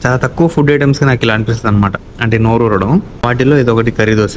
చాలా తక్కువ ఫుడ్ ఐటమ్స్కి నాకు ఇలా అనిపిస్తుంది అనమాట, అంటే నోరు ఊరడం. వాటిలో ఇది ఒకటి కర్రీ దోశ.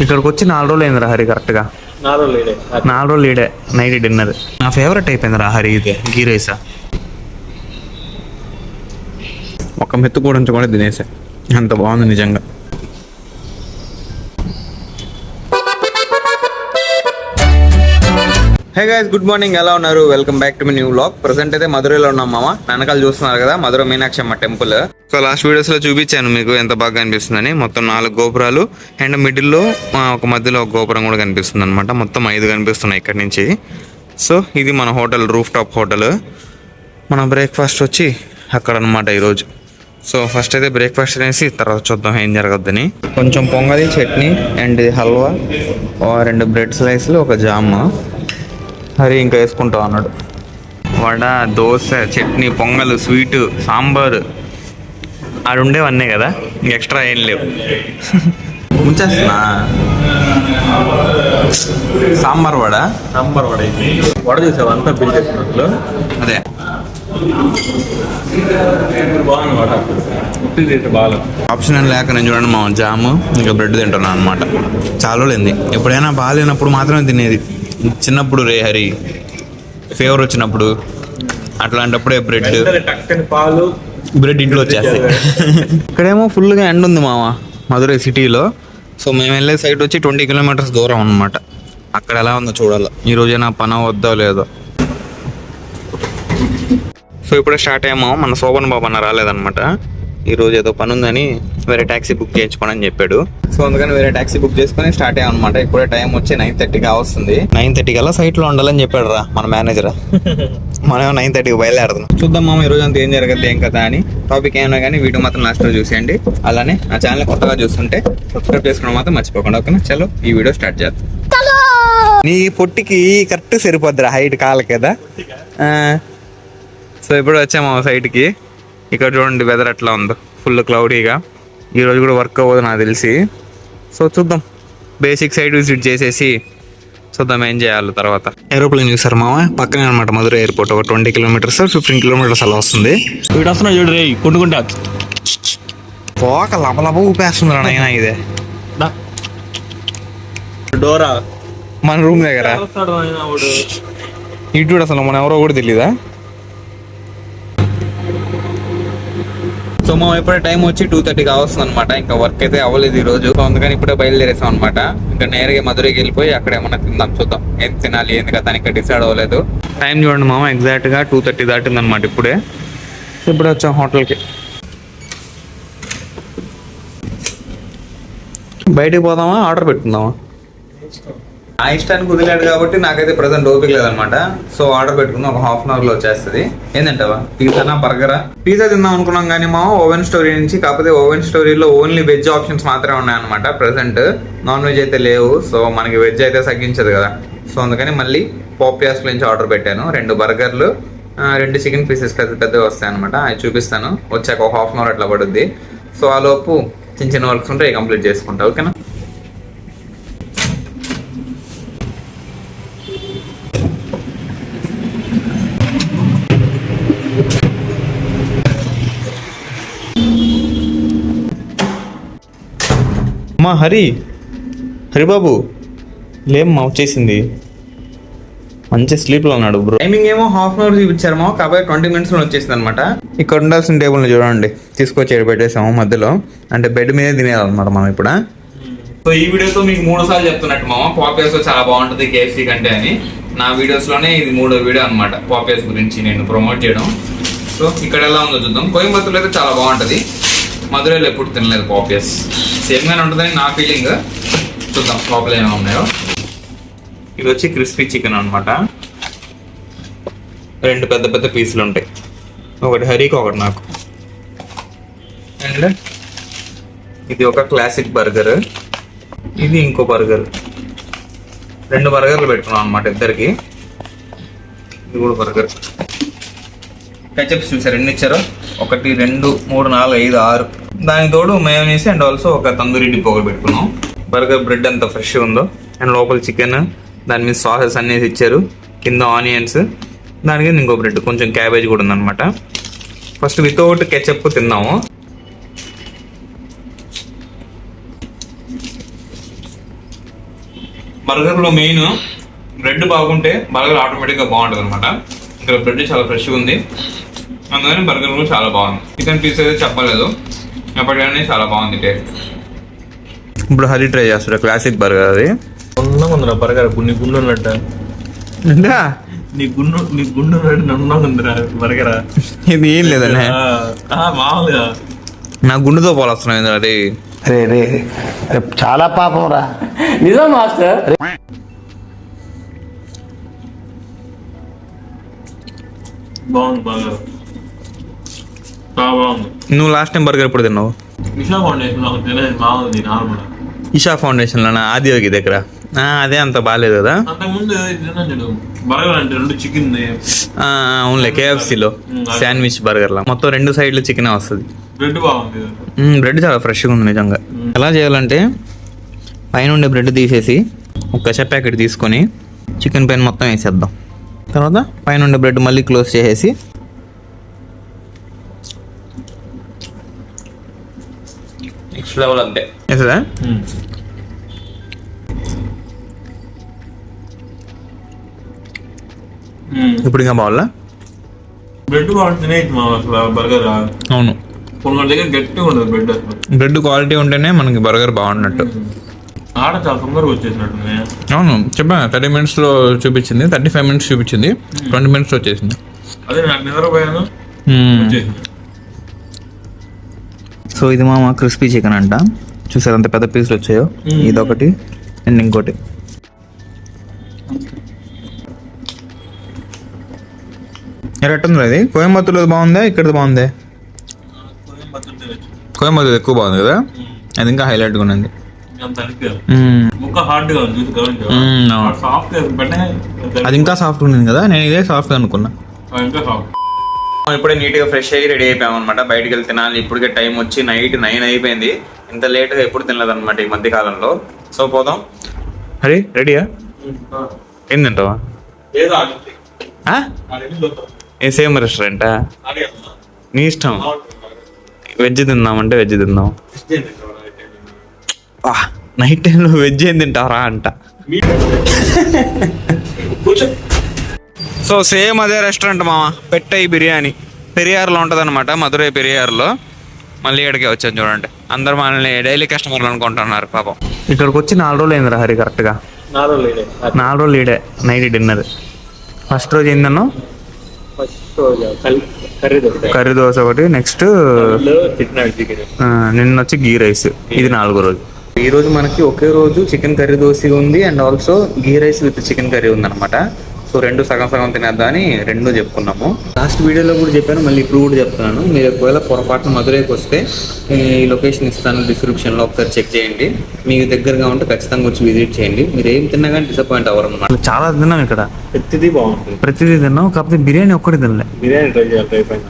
ఇక్కడికి వచ్చి 4 రోజులు అయింది రా హరి, కరెక్ట్గా 4 రోజులు ఈడే నైట్ డిన్నర్. నా ఫేవరెట్ అయిపోయింది రా హరి ఇదే గీ రైసా. ఒక మెత్తు కూడా తినేసా, అంత బాగుంది నిజంగా. హే గైస్, గుడ్ మార్నింగ్, ఎలా ఉన్నారు? Welcome back to my new vlog. Present అయితే మధురైలో ఉన్నాం మామ. వెనకాల చూస్తున్నారు కదా మధుర మీనాక్షి అమ్మ టెంపుల్. సో లాస్ట్ వీడియోస్ లో చూపించాను మీకు ఎంత బాగా కనిపిస్తుందని. మొత్తం 4 గోపురాలు అండ్ మిడిల్లో ఒక మధ్యలో ఒక గోపురం కూడా కనిపిస్తుంది అనమాట. మొత్తం 5 కనిపిస్తున్నాయి ఇక్కడ నుంచి. సో ఇది మన హోటల్, రూఫ్ టాప్ హోటల్. మన బ్రేక్ఫాస్ట్ వచ్చి అక్కడ అనమాట ఈరోజు. సో ఫస్ట్ అయితే బ్రేక్ఫాస్ట్ అనేసి తర్వాత చూద్దాం ఏం జరగద్దని. కొంచెం పొంగలి, చట్నీ అండ్ హల్వా, 2 బ్రెడ్ స్లైస్లు, ఒక జామ్. హరి ఇంకా వేసుకుంటాం అన్నాడు. వడ, దోశ, చట్నీ, పొంగల్, స్వీటు, సాంబారు ఆడు ఉండేవన్నీ కదా, ఇంక ఎక్స్ట్రా ఏం లేవు. ముంచేస్తున్నా. సాంబార్ వడ వడ చూసావు అంతా బిల్ చేసినట్లు. అదే బాగా ఆప్షన్ లేక నేను చూడండి మా జాము ఇంకా బ్రెడ్ తింటున్నాను అనమాట. చాలా లేనిది, ఎప్పుడైనా బాగాలేనప్పుడు మాత్రమే తినేది. చిన్నప్పుడు రే హరి ఫీవర్ వచ్చినప్పుడు అట్లాంటప్పుడే బ్రెడ్ ఇంట్లో వచ్చేస్తాయి. ఇక్కడేమో ఫుల్గా ఎండ ఉంది మామ మధురై సిటీలో. సో మేము వెళ్ళే సైట్ వచ్చి 20 కిలోమీటర్స్ దూరం అనమాట. అక్కడ ఎలా ఉందో చూడాలి. ఈరోజు నా పని వద్దో లేదో. సో ఇప్పుడే స్టార్ట్ అయ్యామో. మన శోభన్ బాబు అన్న రాలేదనమాట. ఈరోజు ఏదో పని ఉందని వేరే ట్యాక్సీ బుక్ చేయించుకోనని చెప్పాడు. సో అందుకని వేరే ట్యాక్సీ బుక్ చేసుకుని స్టార్ట్ అయ్యాం అనమాట. ఇప్పుడే టైం వచ్చి 9:30గా వస్తుంది. 9:30 కల్లా సైట్లో ఉండాలని చెప్పాడు రా మన మేనేజర్. మనం 9:30కి బయలుదేరుతున్నాం. చూద్దాం మామ ఈరోజు అంతా ఏం జరగద్దు ఏం కదా అని. టాపిక్ ఏమైనా కానీ వీడియో మాత్రం లాస్ట్లో చూసేయండి. అలానే నా ఛానల్ కొత్తగా చూస్తుంటే సబ్స్క్రైబ్ చేసుకోవడం మాత్రం మర్చిపోకుండా. ఓకేనా, చలో ఈ వీడియో స్టార్ట్ చేద్దాం. నీ పొట్టికి కరెక్ట్ సరిపోద్దిరా హైట్ కాల కదా. సో ఇప్పుడు వచ్చాము సైట్కి. ఇక్కడ చూడండి వెదర్ ఎట్లా ఉందో, ఫుల్ క్లౌడీగా. ఈరోజు కూడా వర్క్ అవ్వదు నాకు తెలిసి. సో చూద్దాం, బేసిక్ సైట్ విజిట్ చేసేసి చూద్దాం ఏం చేయాలి తర్వాత. ఏరోప్లేన్ చూసారు మామ, పక్కనే అనమాట మధురై ఎయిర్పోర్ట్. ఒక 20 కిలోమీటర్స్ 15 కిలోమీటర్స్ అలా వస్తుంది. వీడు వస్తున్నా చూడు రే, కొట్టుకుంటా పోక లబలబ ఊపేస్తుంది అయినా. ఇదే డోరా మన రూమ్ దగ్గర. ఇటు అసలు మన ఎవరో కూడా తెలీదా. సో మా ఇప్పుడే టైం వచ్చి 2:30గా వస్తుంది అనమాట. ఇంకా వర్క్ అయితే అవ్వలేదు ఈ రోజు. సో అందుకని ఇప్పుడే బయలుదేరేసాం అనమాట. ఇంకా నేరుగా మధురైకి వెళ్ళిపోయి అక్కడ ఏమన్నా తిందాం. చూద్దాం ఏం తినాలి ఏంది కదా ఇంకా డిసైడ్ అవ్వలేదు. టైం చూడండి మామ, ఎగ్జాక్ట్గా 2:30 దాటింది అనమాట ఇప్పుడే. ఇప్పుడే వచ్చాం హోటల్కి. బయటికి పోదామా, ఆర్డర్ పెట్టుకుందామా? ఆ ఇష్టానికి కుదిరాడు కాబట్టి నాకైతే ప్రజెంట్ ఓపిక లేదనమాట. సో ఆర్డర్ పెట్టుకుందాం, ఒక హాఫ్ అన్ అవర్లో వచ్చేస్తుంది. ఏంటంటావా, పిజ్జానా బర్గరా? పిజ్జా తిందాం అనుకున్నాం కానీ మా ఓవెన్ స్టోరీ నుంచి. కాకపోతే ఓవెన్ స్టోరీలో ఓన్లీ వెజ్ ఆప్షన్స్ మాత్రమే ఉన్నాయన్నమాట ప్రెసెంట్. నాన్ వెజ్ అయితే లేవు. సో మనకి వెజ్ అయితే తగ్గించదు కదా. సో అందుకని మళ్ళీ పాపియాస్ నుంచి ఆర్డర్ పెట్టాను. 2 బర్గర్లు, 2 చికెన్ పీసెస్ పెద్దవి వస్తాయి అనమాట. అవి చూపిస్తాను వచ్చాక. ఒక హాఫ్ అన్ అవర్ అట్లా పడుద్ది. సో ఆ లోపు చిన్న చిన్న వర్క్స్ ఉంటాయి, కంప్లీట్ చేసుకుంటా. ఓకేనా. మా హరిబాబు లేమ్మా, వచ్చేసింది. మంచి స్లీప్లో ఉన్నాడు బ్రో. టైమింగ్ ఏమో హాఫ్ అన్ అవర్ చూపించారు మా, కాబట్టి 20 మినిట్స్లో వచ్చేసింది అనమాట. ఇక్కడ ఉండాల్సిన టేబుల్ని చూడండి, తీసుకొచ్చి పెట్టేసాము మధ్యలో. అంటే బెడ్ మీదే తినేయాలన్నమాట మనం ఇప్పుడు. సో ఈ వీడియోతో మీకు 3 సార్లు చెప్తున్నట్టు మామ, పాపియాస్ చాలా బాగుంటుంది KFC కంటే అని. నా వీడియోస్లోనే ఇది 3వ వీడియో అనమాట పాపియాస్ గురించి నేను ప్రమోట్ చేయడం. సో ఇక్కడ ఎలా ఉందో చూద్దాం. కోయంబత్తూర్లో అయితే చాలా బాగుంటుంది, మధురైలో ఎప్పుడు తినలేదు పాపియాస్. సేమ్గానే ఉంటుందని నా ఫీలింగ్. చూద్దాం లోపల ఏమేమి ఉన్నాయో. ఇది వచ్చి క్రిస్పీ చికెన్ అనమాట. 2 పెద్ద పెద్ద పీసులు ఉంటాయి, ఒకటి హరికి ఒకటి నాకు. అండ్ ఇది ఒక క్లాసిక్ బర్గర్, ఇది ఇంకో బర్గర్. 2 బర్గర్లు పెట్టుకున్నాం అనమాట ఇద్దరికి. ఇది కూడా బర్గర్. కెచప్స్ చూసారు ఎన్ని ఇచ్చారో, 1 2 3 4 5 6. దానికి తోడు మయోనీస్ అండ్ ఆల్సో ఒక తందూరి డిప్ ఒకటి పెట్టుకున్నాం. బర్గర్ బ్రెడ్ ఎంత ఫ్రెష్గా ఉందో. అండ్ లోపల చికెన్, దాని మీద సాసెస్ అన్నీ ఇచ్చారు. కింద ఆనియన్స్, దానికి ఇంకో బ్రెడ్ కొంచెం క్యాబేజ్ కూడా ఉందన్నమాట. ఫస్ట్ వితౌట్ కెచప్ తిన్నాము. బర్గర్లో మెయిన్ బ్రెడ్ బాగుంటే బర్గర్ ఆటోమేటిక్గా బాగుంటుంది అనమాట. ఇక్కడ బ్రెడ్ చాలా ఫ్రెష్గా ఉంది, అందుకని బర్గర్ కూడా చాలా బాగుంది. చికెన్ పీస్ అయితే చెప్పలేదు, ఎప్పటికైనా చాలా బాగుంది టేస్ట్. ఇప్పుడు హరి ట్రై చేస్తాడు క్లాసిక్ బర్గర్. అది ఉన్నగా ఉందిరా బర్గర్, నీ గుండు ఉన్నట్ట. ఇంకా నీ గుండు ఉన్నట్టు ఉన్నగా ఉందిరా బర్గరా. ఇది ఏం లేదనే, మామూలుగా నా గుండెతో పోలొస్తున్నాయి అది. రే రే రే, చాలా పాపం రా. నిజం మాస్టర్. బాగుంది బర్గర్, చాలా బాగుంది. నువ్వు లాస్ట్ టైం బర్గర్ ఎప్పుడు తిన్నావు? ఇషా ఫౌండేషన్ నాకు తెలియదు, బాగుంది నార్మల్. ఇషా ఫౌండేషన్లోనా? ఆదియోగి దగ్గర. అదే అంత బాగాలేదు కదా. అంతకుముందు తిన్నాను చూడు బర్గర్ అంటే 2 చికెన్. అవునులే, కేఎఫ్సీలో శాండ్విచ్ బర్గర్లో మొత్తం 2 సైడ్లు చికెన్ వస్తుంది. బ్రెడ్ బాగుంది. బ్రెడ్ చాలా ఫ్రెష్గా ఉంది నిజంగా. ఎలా చేయాలంటే పైన ఉండే బ్రెడ్ తీసేసి ఒక కచప్ ప్యాకెట్ తీసుకొని చికెన్ పైన మొత్తం వేసేద్దాం. తర్వాత పైన ఉండే బ్రెడ్ మళ్ళీ క్లోజ్ చేసేసి నెక్స్ట్ లెవెల్ అంతే వేసేదా. ఇప్పుడు ఇంకా బావాలా? బ్రెడ్ బాగుంది తినేది మా అసలు బర్గర్. అవును, కొన్ని దగ్గర గట్టిగా ఉండదు బ్రెడ్ అసలు. బ్రెడ్ క్వాలిటీ ఉంటేనే మనకి బర్గర్ బాగున్నట్టు. ఆడ చాలా తొందరగా వచ్చేసినట్టుంది. అవును, చెప్పా 30 మినిట్స్లో చూపించింది, 35 మినిట్స్ చూపించింది, 20 మినిట్స్లో వచ్చేసింది. అదే నాకు నిద్రపోయాను వచ్చేసింది. సో ఇది మామ క్రిస్పీ చికెన్ అంట. చూసారు అంత పెద్ద పీసులు వచ్చాయో. ఇదొకటి అండ్ ఇంకోటి. ఎట్టుంది అది? కోయంబత్తూర్లో బాగుందా, ఇక్కడ బాగుందా? కోయంబత్తూర్ ఎక్కువ బాగుంది కదా, అది ఇంకా హైలైట్గా ఉన్నది. ముక్క హార్డ్ గా ఉంది, సాఫ్ట్ అది ఇంకా సాఫ్ట్ ఉంది కదా, నేను ఇదే సాఫ్ట్ అనుకున్నా. ఇంకా సాఫ్ట్. ఇప్పుడే నీట్గా ఫ్రెష్ అయ్యి రెడీ అయిపోయాం అనమాట. బయటికి వెళ్ళి తినాలి. ఇప్పటికే టైం వచ్చి నైట్ 9 అయిపోయింది. ఇంత లేట్గా ఎప్పుడు తినలేదు అనమాట ఈ మధ్య కాలంలో. సో పోదాం. హరి రెడీయా? ఏం తింటావా? ఏ సేమ్ రెస్టారెంటా? నీ ఇష్టం. వెజ్ తిందామంటే వెజ్ తిందాం. నైట్ టైంలో వెజ్ ఏం తింటావరా అంట. సో సేమ్ అదే రెస్టారెంట్ మామ, పెట్టై బిర్యానీ. పెరియార్లో ఉంటుంది అనమాట, మధురై పెరియార్లో. మళ్ళీ ఇక్కడికే వచ్చాను చూడండి. అందరు మనల్ని డైలీ కస్టమర్లు అనుకుంటున్నారు పాపం. ఇక్కడికి వచ్చి 4 రోజులు అయిందిరా హరి కరెక్ట్గా. 4 రోజులు ఈడే నైట్ డిన్నర్. ఫస్ట్ రోజు ఏందన్నా కర్రీ దోశ ఒకటి, నెక్స్ట్ నిన్న వచ్చి గీ రైస్. ఇది 4వ రోజు. ఈ రోజు మనకి ఒకే రోజు చికెన్ కర్రీ దోశ ఉంది and also ghee rice with chicken curry ఉందన్నమాట. సో 2 సగం సగం తినేద్దాం అని 2 చెప్పుకున్నాము. లాస్ట్ వీడియోలో కూడా చెప్పాను, మళ్ళీ ఇప్పుడు కూడా చెప్తున్నాను. మీరు ఒకవేళ పొరపాటున మధురైకి వస్తే ఈ లొకేషన్ ఇస్తాను డిస్క్రిప్షన్లో, ఒకసారి చెక్ చేయండి. మీకు దగ్గరగా ఉంటే ఖచ్చితంగా వచ్చి విజిట్ చేయండి. మీరు ఏం తిన్నా కానీ డిసప్పాయింట్ అవ్వరు అన్నమాట. చాలా తిన్నాం ఇక్కడ, ప్రతిదీ బాగుంటుంది. ప్రతిదీ తిన్నాం, కాకపోతే బిర్యానీ ఒక్కటి తినలే. బిర్యానీ ట్రై చేయాలి.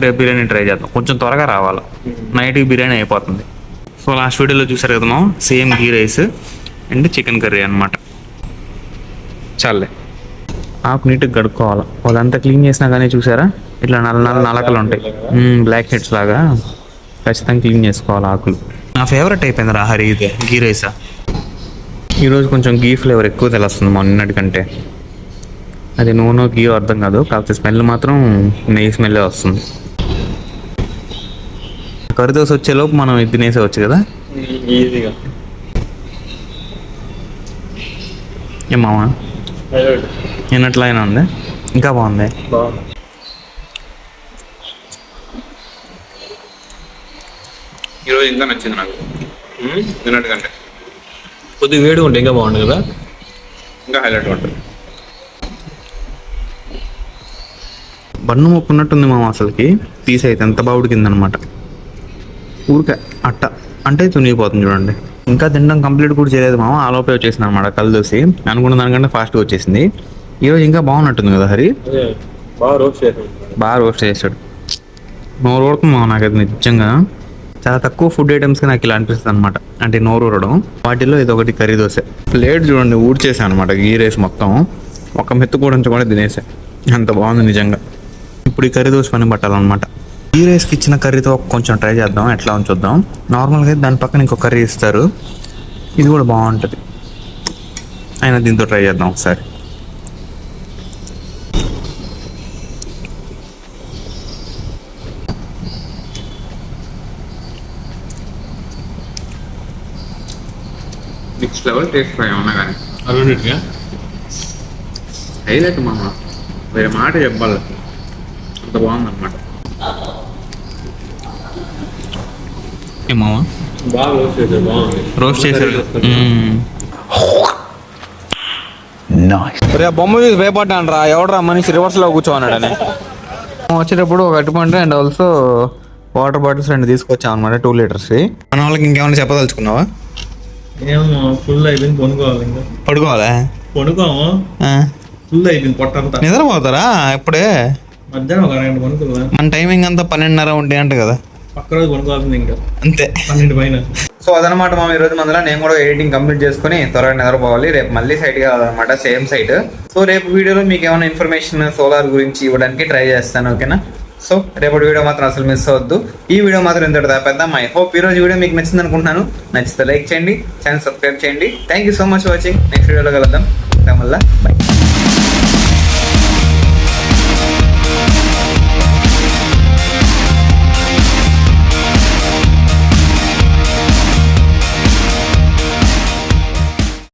రేపు బిర్యానీ ట్రై చేద్దాం. కొంచెం త్వరగా రావాలి, నైట్కి బిర్యానీ అయిపోతుంది. సో లాస్ట్ వీడియోలో చూసారు కదా, same ghee rice and chicken curry అనమాట. చాలే, ఆకు నీట్గా కడుక్కోవాలి. వాళ్ళంతా క్లీన్ చేసినా కానీ చూసారా ఇట్లా నలకలు ఉంటాయి, బ్లాక్ హెడ్స్ లాగా. ఖచ్చితంగా క్లీన్ చేసుకోవాలి ఆకులు. నా ఫేవరెట్ అయిపోయింది రా హరి ఇదే గీ రైసా. ఈరోజు కొంచెం గీ ఫ్లేవర్ ఎక్కువ తెలుస్తుంది మొన్నటికంటే. అది నూనె గీ అర్థం కాదు, కాకపోతే స్మెల్ మాత్రం నెయ్యి స్మెల్లే వస్తుంది. కర్రీ దోశ వచ్చేలోపు మనం ఇది తినేసేవచ్చు కదా ఈజీగా. ఏమావా నిన్నట్లా అయినా ఉంది, ఇంకా బాగుంది. ఈరోజు ఇంకా నచ్చింది నాకు నిన్నటికంటే. కొద్దిగా వేడిగా ఉంటే ఇంకా బాగుంటుంది కదా, ఇంకా హైలైట్గా ఉంటుంది. బన్ను మొక్కున్నట్టుంది మామ అసలుకి. పీస్ అయితే ఎంత బాగా ఉడికిందనమాట. ఊరికే అట్ట అంటే తునిగిపోతుంది చూడండి. ఇంకా తినడం కంప్లీట్ కూడా చేయలేదు మామ, ఆలోపే వచ్చేసింది అనమాట కళ్ళు దోసి. అనుకున్న దానికంటే ఫాస్ట్గా వచ్చేసింది. ఈరోజు ఇంకా బాగున్నట్టుంది కదా హరి. బాగా రోస్ట్ చేశాడు. నోరు ఊరుతుంది మామ నాకైతే నిజంగా. చాలా తక్కువ ఫుడ్ ఐటమ్స్కి నాకు ఇలా అనిపిస్తుంది అనమాట, అంటే నోరు ఊరడం. వాటిలో ఇది ఒకటి కర్రీ దోశ. ప్లేట్ చూడండి ఊడ్చేసాను అనమాట, గీ రైస్ మొత్తం ఒక మెత్తు కూడా ఉంచకుండా తినేసా. అంత బాగుంది నిజంగా. ఇప్పుడు ఈ కర్రీ దోశ పని పట్టాలన్నమాట. ఈ రైస్కి ఇచ్చిన కర్రీతో కొంచెం ట్రై చేద్దాం, ఎట్లా చూద్దాం. నార్మల్గా దాని పక్కన ఇంకో కర్రీ ఇస్తారు, ఇది కూడా బాగుంటుంది. అయినా దీంతో ట్రై చేద్దాం ఒకసారి. నెక్స్ట్ లెవెల్ టేస్ట్ ఫ్రై ఉన్నా కానీ అల్లుడిగా హైలైట్ మామ, వేరే మాట చెప్పాలి, అంత బాగుందన్నమాట. ఏ మామ బాగా రోస్ట్ చేశారు, బాగుంది. రోస్ట్ చేశారు. నైస్. రే బొమ్మ చూసి భయపడ్డాను రా, ఎవడరా మనిషి రివర్స్లో కూర్చోన్నాడని. వచ్చేటప్పుడు ఒక అరటిపండు అండ్ ఆల్సో వాటర్ బాటిల్స్ 2 తీసుకొచ్చాం అనమాట, 2 లీటర్స్. మన వాళ్ళకి ఇంకేమైనా చెప్పదలుచుకున్నావా? ఏమో ఫుల్ అయిపోయింది, కొనుక్కోవాలి. ఇంకా పడుకోవాలా? కొనుక్కోము, ఫుల్ అయిపోయింది పొట్టంతా. నిద్రపోతారా ఇప్పుడే? మధ్యాహ్నం ఒక 2 కొనుక్కోవాలి. మన టైమింగ్ అంతా 12:30 1 అంట కదా, పక్క రోజు కొనుక్కోవాల్సింది ఇంకా అంతే 12 పైన. సో అదనమాట మా ఈరోజు మందులో నేను కూడా ఎడిటింగ్ కంప్లీట్ చేసుకుని త్వరగా నిద్రపోవాలి. రేపు మళ్ళీ సైట్ కావాలన్నమాట, సేమ్ సైట్. సో రేపు వీడియోలో మీకు ఏమైనా ఇన్ఫర్మేషన్ సోలార్ గురించి ఇవ్వడానికి ట్రై చేస్తాను, ఓకేనా? సో రేపటి వీడియో మాత్రం అసలు మిస్ అవ్వద్దు. ఈ వీడియో మాత్రం ఇంతటి దాపేద్దాం. ఐ హోప్ ఈ రోజు వీడియో మీకు నచ్చింది అనుకుంటున్నాను. నచ్చితే లైక్ చేయండి, ఛానల్ సబ్స్క్రైబ్ చేయండి. Thank you so much for watching. Next వీడియోలో కలుద్దాం. మళ్ళీ బై.